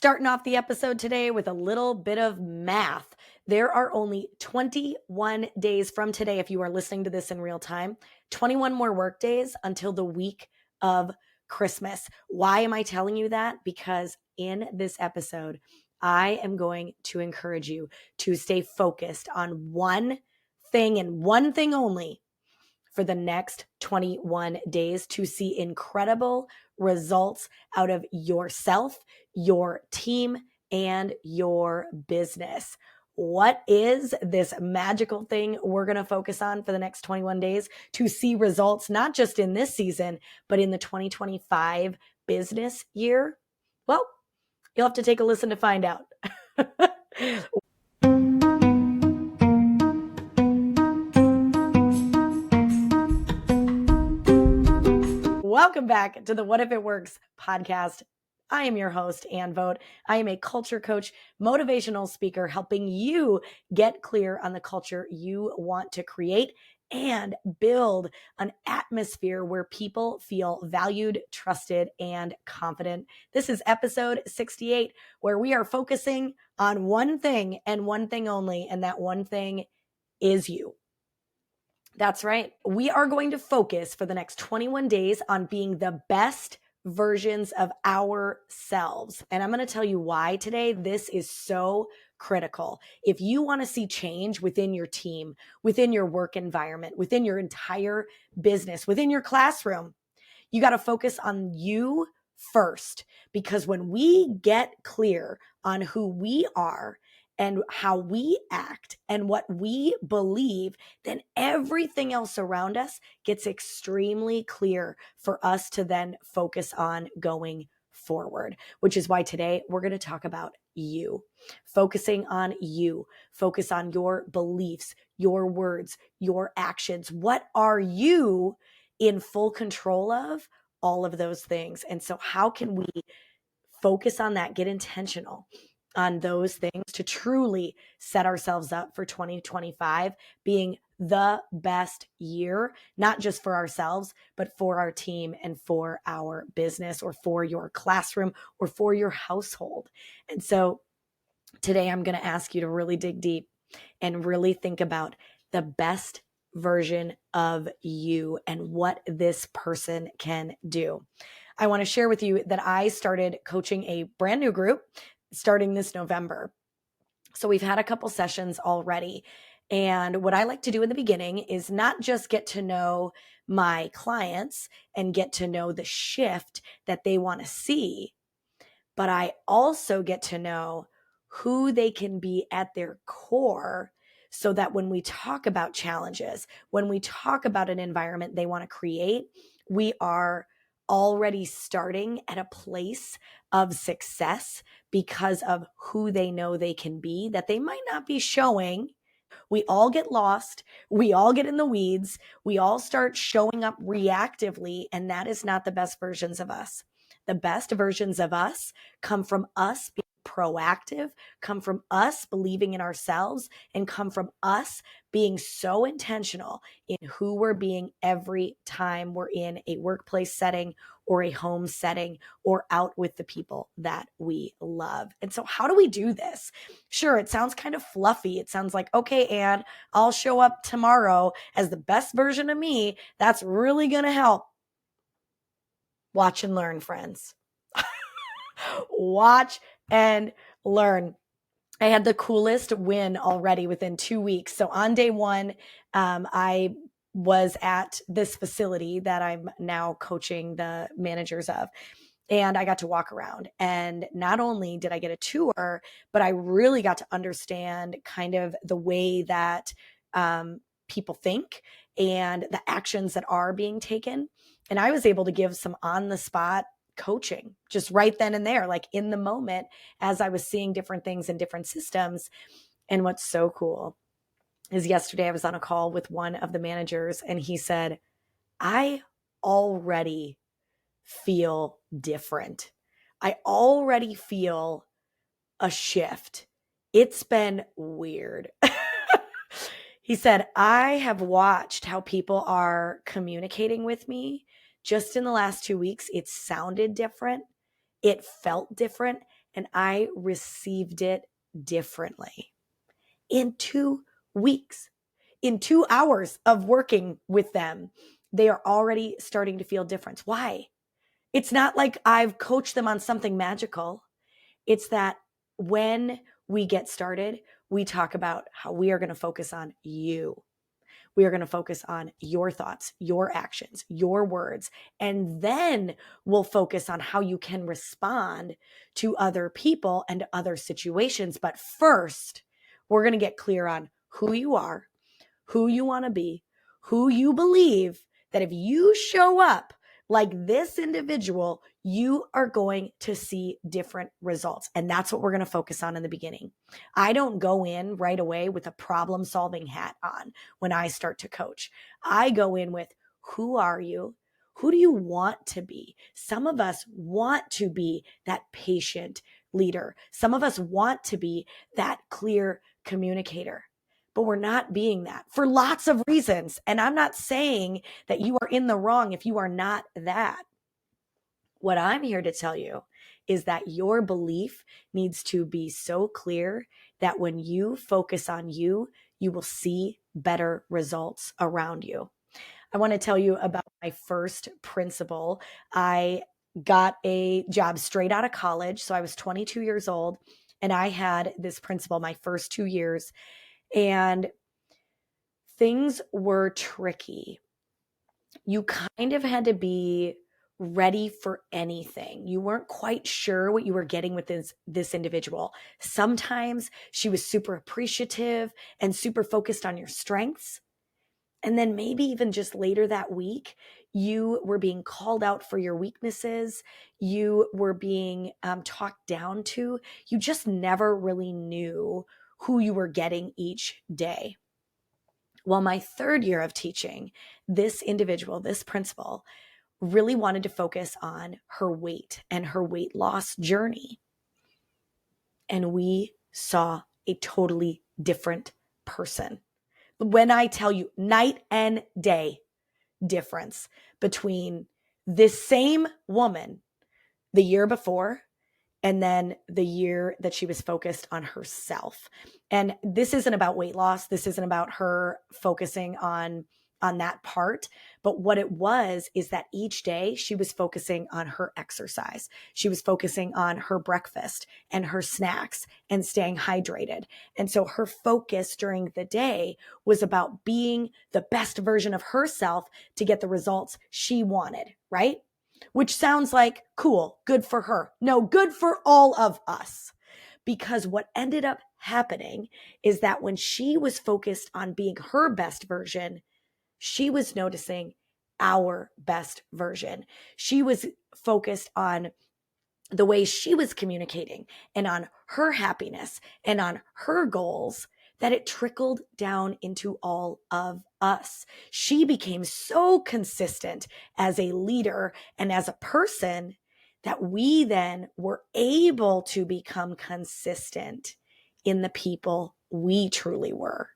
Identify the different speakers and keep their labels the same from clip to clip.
Speaker 1: Starting off the episode today with a little bit of math. There are only 21 days from today, if you are listening to this in real time, 21 more work days until the week of Christmas. Why am I telling you that? Because in this episode, I am going to encourage you to stay focused on one thing and one thing only for the next 21 days to see incredible results out of yourself, your team, and your business. What is this magical thing we're going to focus on for the next 21 days to see results, not just in this season, but in the 2025 business year? Well, you'll have to take a listen to find out. Welcome back to the What If It Works podcast. I am your host, Ann Vogt. I am a culture coach, motivational speaker, helping you get clear on the culture you want to create and build an atmosphere where people feel valued, trusted, and confident. This is episode 68, where we are focusing on one thing and one thing only, and that one thing is you. That's right. We are going to focus for the next 21 days on being the best versions of ourselves. And I'm going to tell you why today this is so critical. If you want to see change within your team, within your work environment, within your entire business, within your classroom, you got to focus on you first. Because when we get clear on who we are and how we act and what we believe, then everything else around us gets extremely clear for us to then focus on going forward, which is why today we're going to talk about you, focusing on you, focus on your beliefs, your words, your actions. What are you in full control of? All of those things. And so how can we focus on that, get intentional on those things to truly set ourselves up for 2025 being the best year, not just for ourselves, but for our team and for our business or for your classroom or for your household. And so today I'm going to ask you to really dig deep and really think about the best version of you and what this person can do. I want to share with you that I started coaching a brand new group starting this November. So we've had a couple sessions already. And what I like to do in the beginning is not just get to know my clients and get to know the shift that they want to see, but I also get to know who they can be at their core so that when we talk about challenges, when we talk about an environment they want to create, we are already starting at a place of success because of who they know they can be that they might not be showing. We all get lost. We all get in the weeds. We all start showing up reactively, and that is not the best versions of us. The best versions of us come from us being proactive, come from us believing in ourselves, and come from us being so intentional in who we're being every time we're in a workplace setting or a home setting or out with the people that we love. And so how do we do this? Sure, it sounds kind of fluffy. It sounds like, okay, Ann, I'll show up tomorrow as the best version of me. That's really going to help. Watch and learn, friends. Watch and learn. I had the coolest win already within 2 weeks. So on day one, I was at this facility that I'm now coaching the managers of. And I got to walk around. And not only did I get a tour, but I really got to understand kind of the way that people think and the actions that are being taken. And I was able to give some on the spot coaching just right then and there, like in the moment, as I was seeing different things in different systems. And what's so cool is yesterday I was on a call with one of the managers and he said, I already feel different. I already feel a shift. It's been weird. He said, I have watched how people are communicating with me just in the last 2 weeks. It sounded different. It felt different. and I received it differently. In 2 weeks, in 2 hours of working with them, they are already starting to feel difference. Why? It's not like I've coached them on something magical. It's that when we get started, we talk about how we are going to focus on you. We are going to focus on your thoughts, your actions, your words, and then we'll focus on how you can respond to other people and other situations. But first, we're going to get clear on who you are, who you want to be, who you believe that if you show up like this individual, you are going to see different results. And that's what we're going to focus on in the beginning. I don't go in right away with a problem solving hat on when I start to coach. I go in with, who are you? Who do you want to be? Some of us want to be that patient leader. Some of us want to be that clear communicator. But we're not being that for lots of reasons. And I'm not saying that you are in the wrong if you are not that. What I'm here to tell you is that your belief needs to be so clear that when you focus on you, you will see better results around you. I want to tell you about my first principal. I got a job straight out of college. So I was 22 years old and I had this principal my first 2 years. And things were tricky. You kind of had to be ready for anything. You weren't quite sure what you were getting with this individual. Sometimes she was super appreciative and super focused on your strengths. And then maybe even just later that week, you were being called out for your weaknesses. You were being talked down to. You just never really knew who you were getting each day. Well, my third year of teaching, this individual, this principal, really wanted to focus on her weight and her weight loss journey. And we saw a totally different person. When I tell you night and day difference between this same woman the year before and then the year that she was focused on herself. And this isn't about weight loss. This isn't about her focusing on that part. But what it was is that each day she was focusing on her exercise. She was focusing on her breakfast and her snacks and staying hydrated. And so her focus during the day was about being the best version of herself to get the results she wanted, right? Which sounds like cool, good for her. No, good for all of us. Because what ended up happening is that when she was focused on being her best version, she was noticing our best version. She was focused on the way she was communicating and on her happiness and on her goals, that it trickled down into all of us. She became so consistent as a leader and as a person that we then were able to become consistent in the people we truly were.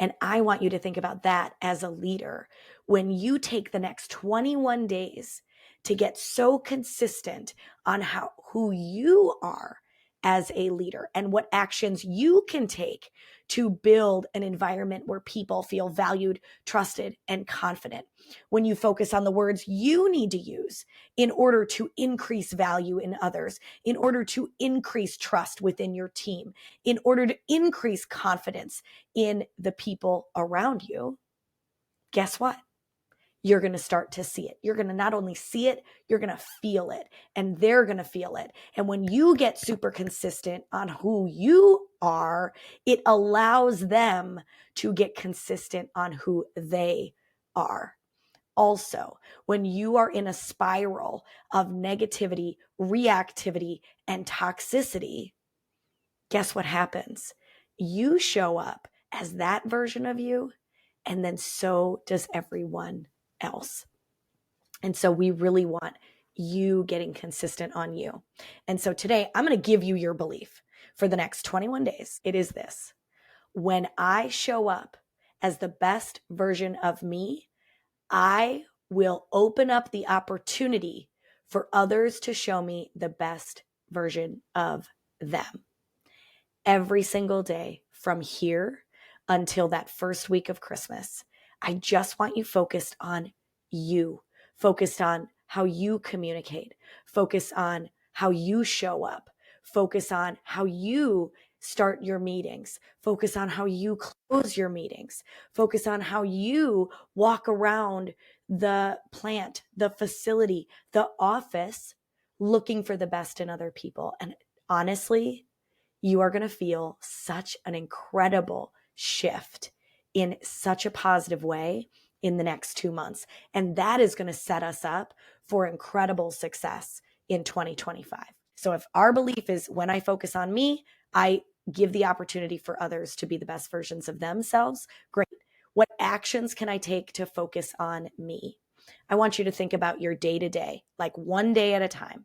Speaker 1: And I want you to think about that as a leader. When you take the next 21 days to get so consistent on who you are as a leader and what actions you can take to build an environment where people feel valued, trusted, and confident. When you focus on the words you need to use in order to increase value in others, in order to increase trust within your team, in order to increase confidence in the people around you, guess what? You're going to start to see it. You're going to not only see it, you're going to feel it, and they're going to feel it. And when you get super consistent on who you are, it allows them to get consistent on who they are. Also, when you are in a spiral of negativity, reactivity, and toxicity, guess what happens? You show up as that version of you, and then so does everyone else. And so we really want you getting consistent on you. And so today I'm going to give you your belief for the next 21 days. It is this: when I show up as the best version of me, I will open up the opportunity for others to show me the best version of them every single day from here until that first week of Christmas. I just want you focused on you, focused on how you communicate, focus on how you show up, focus on how you start your meetings, focus on how you close your meetings, focus on how you walk around the plant, the facility, the office, looking for the best in other people. And honestly, you are going to feel such an incredible shift in such a positive way in the next 2 months. And that is going to set us up for incredible success in 2025. So if our belief is when I focus on me, I give the opportunity for others to be the best versions of themselves. Great. What actions can I take to focus on me? I want you to think about your day to day, like one day at a time.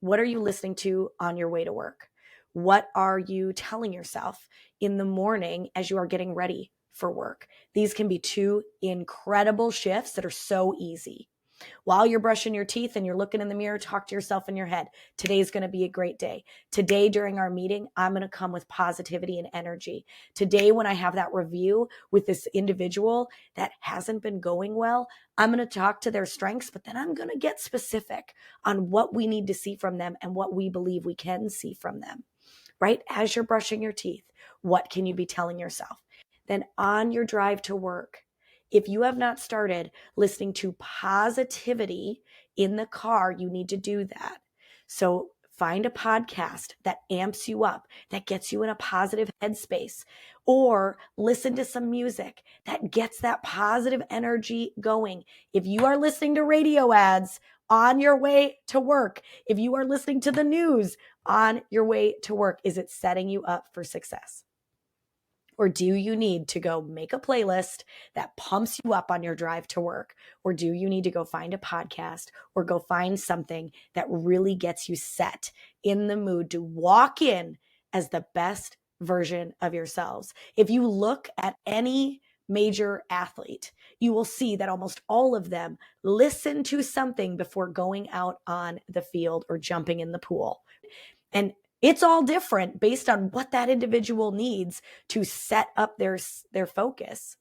Speaker 1: What are you listening to on your way to work? What are you telling yourself in the morning as you are getting ready for work? These can be two incredible shifts that are so easy. While you're brushing your teeth and you're looking in the mirror, talk to yourself in your head. Today's going to be a great day. Today, during our meeting, I'm going to come with positivity and energy. Today, when I have that review with this individual that hasn't been going well, I'm going to talk to their strengths, but then I'm going to get specific on what we need to see from them and what we believe we can see from them. Right? As you're brushing your teeth, what can you be telling yourself? Then on your drive to work, if you have not started listening to positivity in the car, you need to do that. So find a podcast that amps you up, that gets you in a positive headspace, or listen to some music that gets that positive energy going. If you are listening to radio ads on your way to work, if you are listening to the news on your way to work, is it setting you up for success? Or do you need to go make a playlist that pumps you up on your drive to work? Or do you need to go find a podcast or go find something that really gets you set in the mood to walk in as the best version of yourselves? If you look at any major athlete, you will see that almost all of them listen to something before going out on the field or jumping in the pool. And it's all different based on what that individual needs to set up their focus.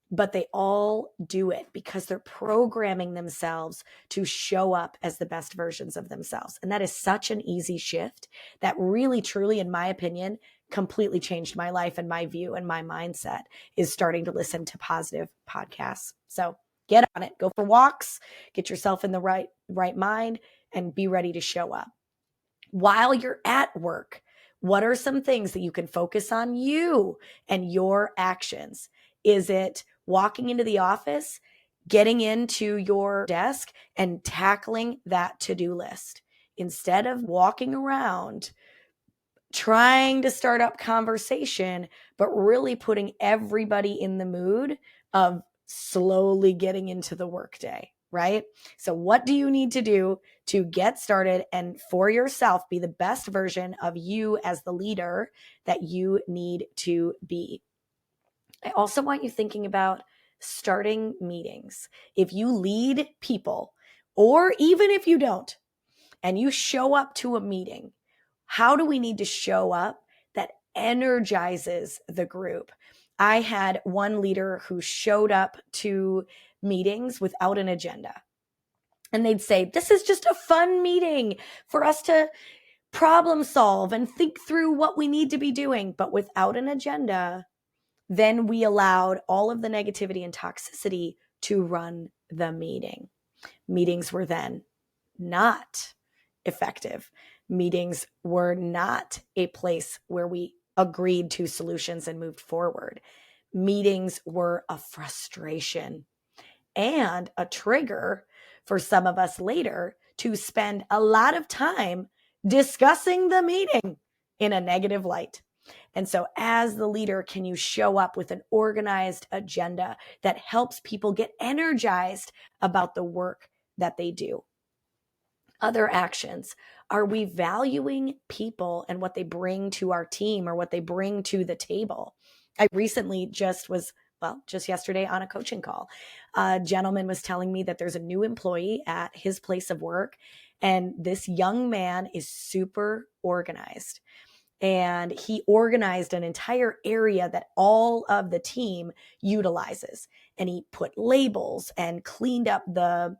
Speaker 1: But they all do it because they're programming themselves to show up as the best versions of themselves. And that is such an easy shift that really, truly, in my opinion, completely changed my life and my view and my mindset, is starting to listen to positive podcasts. So get on it, go for walks, get yourself in the right mind, and be ready to show up. While you're at work, what are some things that you can focus on you and your actions? Is it walking into the office, getting into your desk and tackling that to-do list instead of walking around trying to start up conversation, but really putting everybody in the mood of slowly getting into the workday, right? So what do you need to do to get started and for yourself be the best version of you as the leader that you need to be? I also want you thinking about starting meetings. If you lead people, or even if you don't, and you show up to a meeting, how do we need to show up that energizes the group? I had one leader who showed up to meetings without an agenda. And they'd say, this is just a fun meeting for us to problem solve and think through what we need to be doing. But without an agenda, then we allowed all of the negativity and toxicity to run the meeting. Meetings were then not effective. Meetings were not a place where we agreed to solutions and moved forward. Meetings were a frustration and a trigger for some of us later to spend a lot of time discussing the meeting in a negative light. And so as the leader, can you show up with an organized agenda that helps people get energized about the work that they do? Other actions. Are we valuing people and what they bring to our team or what they bring to the table? I recently just yesterday on a coaching call, a gentleman was telling me that there's a new employee at his place of work And this young man is super organized. And he organized an entire area that all of the team utilizes. And he put labels and cleaned up the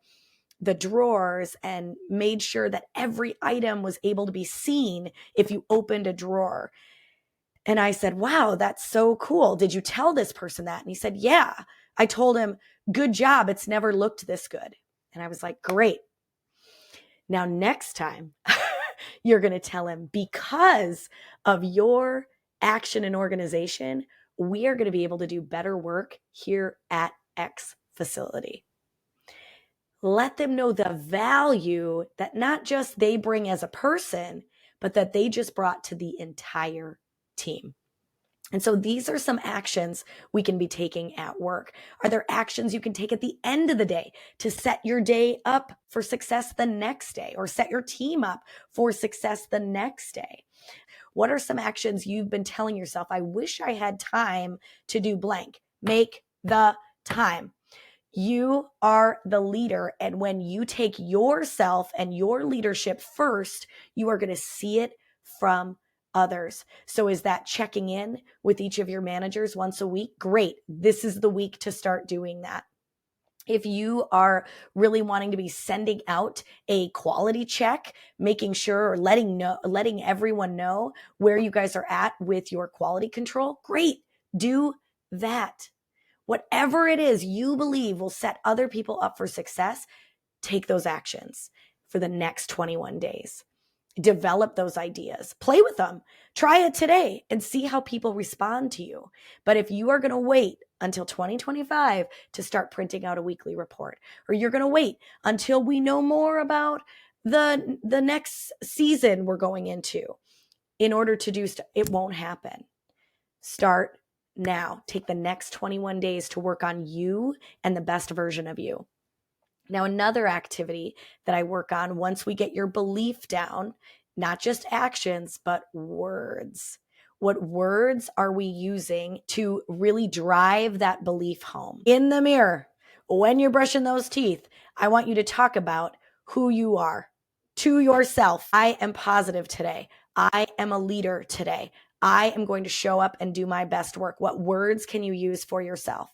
Speaker 1: drawers and made sure that every item was able to be seen if you opened a drawer. And I said, wow, that's so cool. Did you tell this person that? And he said, yeah. I told him, good job. It's never looked this good. And I was like, great. Now, next time you're going to tell him, because of your action and organization, we are going to be able to do better work here at X facility. Let them know the value that not just they bring as a person, but that they just brought to the entire team. And so these are some actions we can be taking at work. Are there actions you can take at the end of the day to set your day up for success the next day, or set your team up for success the next day? What are some actions you've been telling yourself, I wish I had time to do blank? Make the time. You are the leader. And when you take yourself and your leadership first, you are going to see it from others. So is that checking in with each of your managers once a week? Great. This is the week to start doing that. If you are really wanting to be sending out a quality check, making sure or letting everyone know where you guys are at with your quality control, great. Do that. Whatever it is you believe will set other people up for success, take those actions for the next 21 days. Develop those ideas. Play with them. Try it today and see how people respond to you. But if you are going to wait until 2025 to start printing out a weekly report, or you're going to wait until we know more about the next season we're going into in order to do stuff, it won't happen. Start now. Take the next 21 days to work on you and the best version of you. Now, another activity that I work on once we get your belief down, not just actions, but words. What words are we using to really drive that belief home? In the mirror, when you're brushing those teeth, I want you to talk about who you are to yourself. I am positive today. I am a leader today. I am going to show up and do my best work. What words can you use for yourself?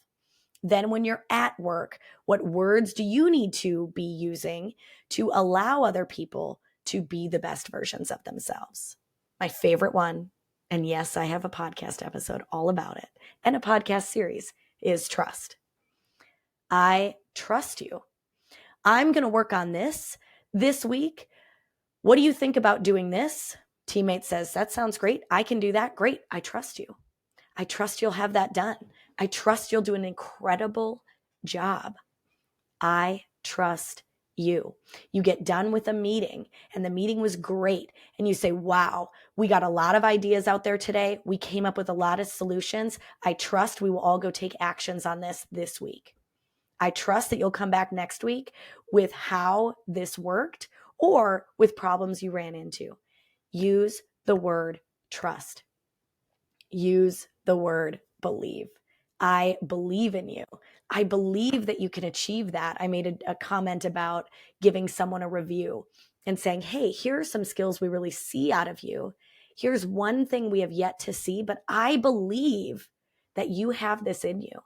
Speaker 1: Then when you're at work, what words do you need to be using to allow other people to be the best versions of themselves? My favorite one, and yes, I have a podcast episode all about it, and a podcast series, is trust. I trust you. I'm going to work on this week. What do you think about doing this? Teammate says, that sounds great. I can do that. Great. I trust you. I trust you'll have that done. I trust you'll do an incredible job. I trust you. You get done with a meeting and the meeting was great. And you say, wow, we got a lot of ideas out there today. We came up with a lot of solutions. I trust we will all go take actions on this week. I trust that you'll come back next week with how this worked or with problems you ran into. Use the word trust. Use the word believe. I believe in you. I believe that you can achieve that. I made a comment about giving someone a review and saying, hey, here are some skills we really see out of you. Here's one thing we have yet to see, but I believe that you have this in you.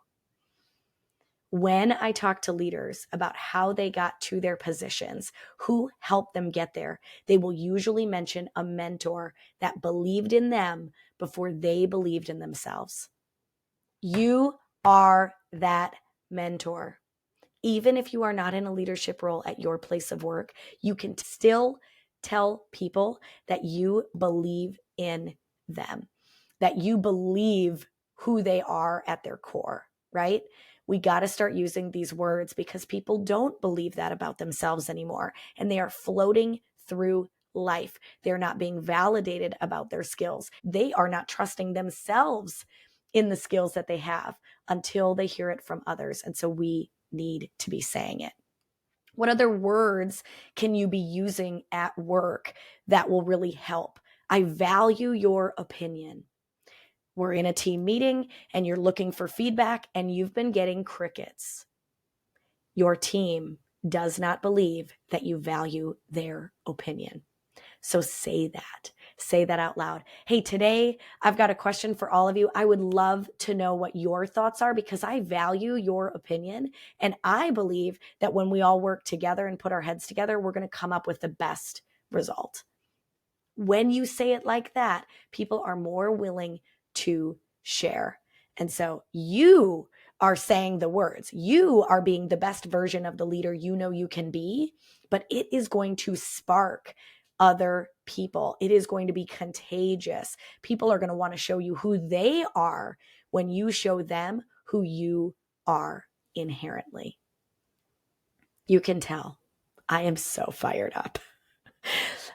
Speaker 1: When I talk to leaders about how they got to their positions, who helped them get there, they will usually mention a mentor that believed in them before they believed in themselves. You are that mentor. Even if you are not in a leadership role at your place of work, you can still tell people that you believe in them, that you believe who they are at their core, right? We got to start using these words because people don't believe that about themselves anymore, and they are floating through life. They're not being validated about their skills. They are not trusting themselves in the skills that they have until they hear it from others. And so we need to be saying it. What other words can you be using at work that will really help? I value your opinion. We're in a team meeting and you're looking for feedback and you've been getting crickets. Your team does not believe that you value their opinion. So say that. Say that out loud. Hey, today I've got a question for all of you. I would love to know what your thoughts are because I value your opinion. And I believe that when we all work together and put our heads together, we're going to come up with the best result. When you say it like that, people are more willing to share. And so you are saying the words. You are being the best version of the leader you know you can be, but it is going to spark other people. It is going to be contagious. People are going to want to show you who they are when you show them who you are inherently. You can tell I am so fired up.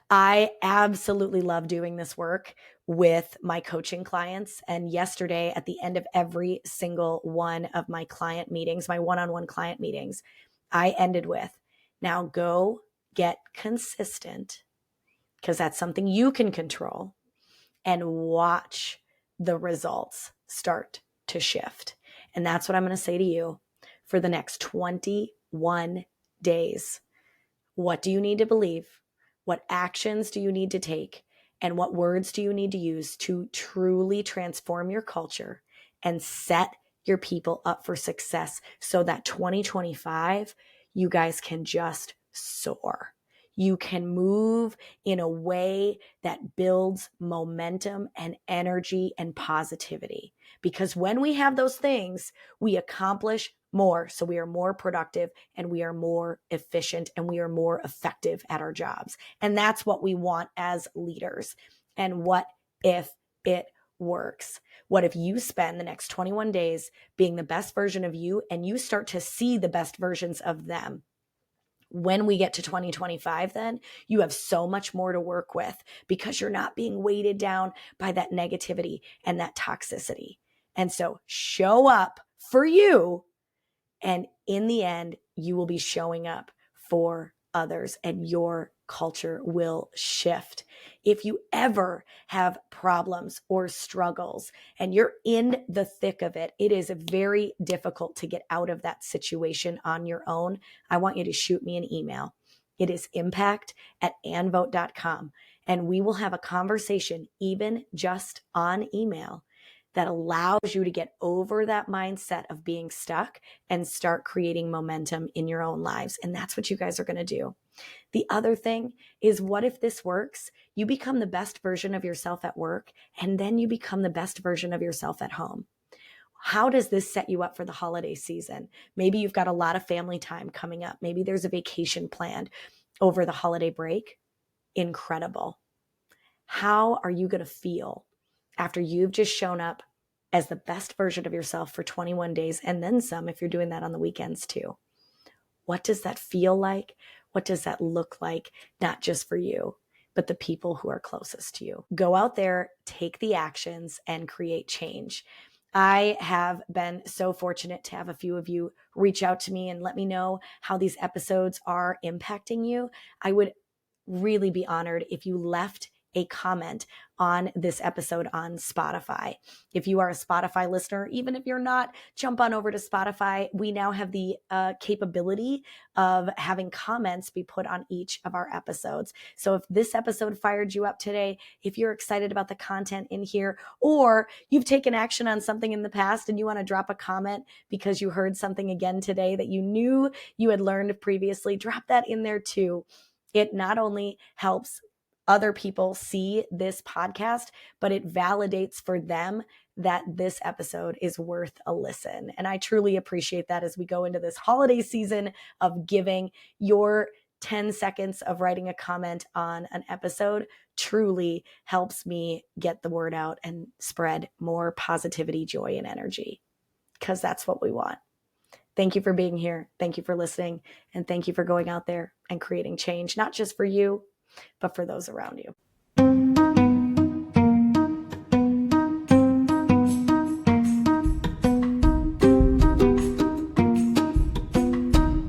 Speaker 1: I absolutely love doing this work with my coaching clients. And yesterday, at the end of every single one of my client meetings, my one-on-one client meetings, I ended with, now go get consistent, because that's something you can control, and watch the results start to shift. And that's what I'm going to say to you for the next 21 days. What do you need to believe? What actions do you need to take? And what words do you need to use to truly transform your culture and set your people up for success so that 2025, you guys can just soar. You can move in a way that builds momentum and energy and positivity. Because when we have those things, we accomplish more. So we are more productive and we are more efficient and we are more effective at our jobs. And that's what we want as leaders. And what if it works? What if you spend the next 21 days being the best version of you and you start to see the best versions of them? When we get to 2025, then you have so much more to work with because you're not being weighted down by that negativity and that toxicity. And so show up for you. And in the end, you will be showing up for others and your culture will shift. If you ever have problems or struggles and you're in the thick of it, it is very difficult to get out of that situation on your own. I want you to shoot me an email. It is impact@anvote.com. And we will have a conversation, even just on email, that allows you to get over that mindset of being stuck and start creating momentum in your own lives. And that's what you guys are going to do. The other thing is, what if this works? You become the best version of yourself at work, and then you become the best version of yourself at home. How does this set you up for the holiday season? Maybe you've got a lot of family time coming up. Maybe there's a vacation planned over the holiday break. Incredible. How are you going to feel after you've just shown up as the best version of yourself for 21 days and then some if you're doing that on the weekends too? What does that feel like? What does that look like? Not just for you, but the people who are closest to you. Go out there, take the actions, and create change. I have been so fortunate to have a few of you reach out to me and let me know how these episodes are impacting you. I would really be honored if you left a comment on this episode on Spotify. If you are a Spotify listener, even if you're not, jump on over to Spotify. We now have the capability of having comments be put on each of our episodes. So if this episode fired you up today, if you're excited about the content in here, or you've taken action on something in the past and you want to drop a comment because you heard something again today that you knew you had learned previously, drop that in there too. It not only helps other people see this podcast, but it validates for them that this episode is worth a listen. And I truly appreciate that as we go into this holiday season of giving. Your 10 seconds of writing a comment on an episode truly helps me get the word out and spread more positivity, joy, and energy, because that's what we want. Thank you for being here. Thank you for listening. And thank you for going out there and creating change, not just for you, but for those around you.